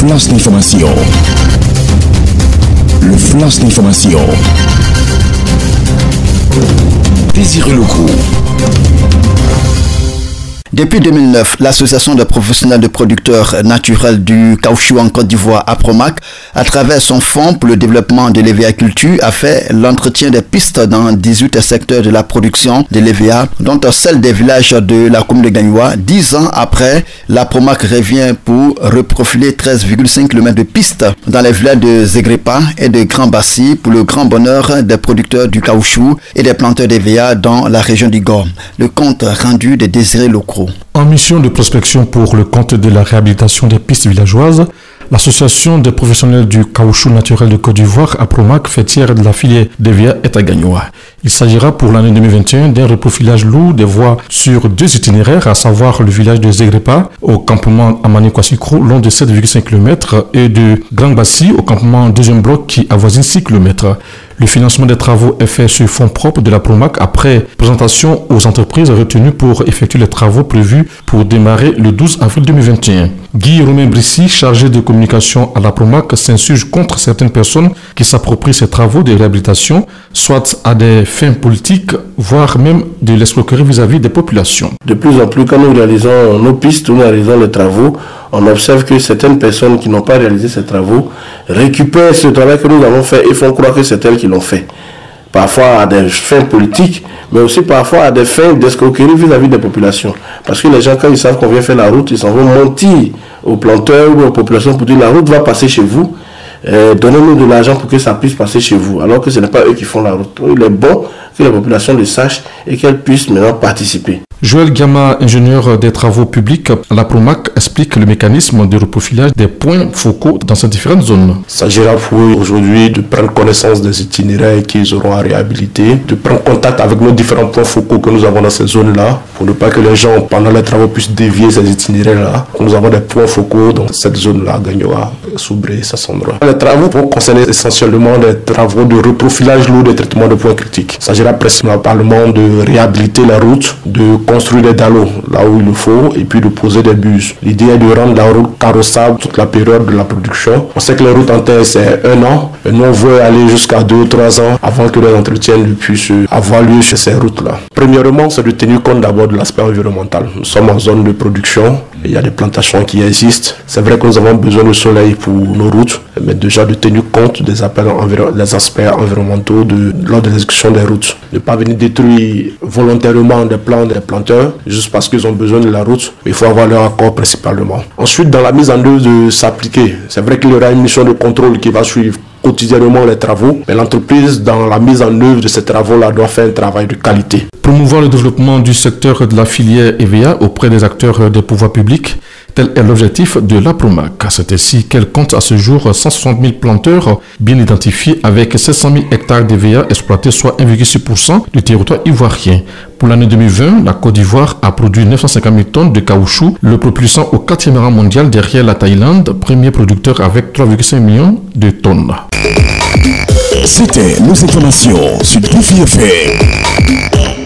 flash d'information. Le flash d'information. Désiré Locaux. Depuis 2009, l'Association des professionnels de producteurs naturels du caoutchouc en Côte d'Ivoire, APROMAC, à travers son fonds pour le développement de l'EVA-culture, a fait l'entretien des pistes dans 18 secteurs de la production de l'EVA, dont celle des villages de la commune de Gagnoa. 10 ans après, l'APROMAC revient pour reprofiler 13,5 km de pistes dans les villages de Zegrepa et de Grand Bassi pour le grand bonheur des producteurs du caoutchouc et des planteurs d'EVA dans la région du Gor. Le compte rendu des Désirés Locaux. En mission de prospection pour le compte de la réhabilitation des pistes villageoises, l'Association des professionnels du caoutchouc naturel de Côte d'Ivoire, APROMAC, fêtière de la filière d'EVA, est à Gagnoa. Il s'agira pour l'année 2021 d'un reprofilage lourd des voies sur 2 itinéraires, à savoir le village de Zegrepa au campement Amani-Kwassikro, long de 7,5 km, et de Grand Bassi au campement 2e bloc qui avoisine 6 km. Le financement des travaux est fait sur fonds propres de la APROMAC après présentation aux entreprises retenues pour effectuer les travaux prévus pour démarrer le 12 avril 2021. Guy Romain Brissy, chargé de communication à la APROMAC, s'insurge contre certaines personnes qui s'approprient ces travaux de réhabilitation, soit à des fins politiques, voire même de l'escroquerie vis-à-vis des populations. De plus en plus, quand nous réalisons nos pistes, nous réalisons les travaux, on observe que certaines personnes qui n'ont pas réalisé ces travaux récupèrent ce travail que nous avons fait et font croire que c'est elles qui l'ont fait. Parfois à des fins politiques, mais aussi parfois à des fins d'escroquerie vis-à-vis des populations. Parce que les gens, quand ils savent qu'on vient faire la route, ils s'en vont mentir aux planteurs ou aux populations pour dire la route va passer chez vous, donnez-nous de l'argent pour que ça puisse passer chez vous, alors que ce n'est pas eux qui font la route. Il est bon que la population le sache et qu'elle puisse maintenant participer. Joël Gama, ingénieur des travaux publics à la APROMAC, explique le mécanisme de reprofilage des points focaux dans ces différentes zones. Il s'agira pour eux aujourd'hui de prendre connaissance des itinéraires qu'ils auront à réhabiliter, de prendre contact avec nos différents points focaux que nous avons dans ces zones-là, pour ne pas que les gens, pendant les travaux, puissent dévier ces itinéraires-là. Nous avons des points focaux dans cette zone-là, Gagnoa, Soubré, Sassandra. Les travaux vont concerner essentiellement des travaux de reprofilage lourd et traitement de points critiques. Il s'agira principalement de réhabiliter la route, de construire des dallos là où il le faut et puis de poser des bus. L'idée est de rendre la route carrossable toute la période de la production. On sait que les routes en terre c'est 1 an, et nous on veut aller jusqu'à 2 ou 3 ans avant que les entretiens puissent avoir lieu sur ces routes-là. Premièrement, c'est de tenir compte d'abord de l'aspect environnemental. Nous sommes en zone de production, il y a des plantations qui existent. C'est vrai que nous avons besoin de soleil pour nos routes, mais déjà de tenir compte des aspects environnementaux lors de l'exécution des routes. Ne pas venir détruire volontairement des plants des planteurs juste parce qu'ils ont besoin de la route. Il faut avoir leur accord principalement. Ensuite, dans la mise en œuvre de s'appliquer, c'est vrai qu'il y aura une mission de contrôle qui va suivre quotidiennement les travaux, mais l'entreprise, dans la mise en œuvre de ces travaux-là, doit faire un travail de qualité. Promouvoir le développement du secteur de la filière EVA auprès des acteurs des pouvoirs publics, tel est l'objectif de l'APROMAC. C'est ainsi qu'elle compte à ce jour 160 000 planteurs bien identifiés avec 700 000 hectares d'EVA exploités, soit 1,6% du territoire ivoirien. Pour l'année 2020, la Côte d'Ivoire a produit 950 000 tonnes de caoutchouc, le propulsant au 4e rang mondial derrière la Thaïlande, premier producteur avec 3,5 millions de tonnes. C'était nos informations sur Doufi FM.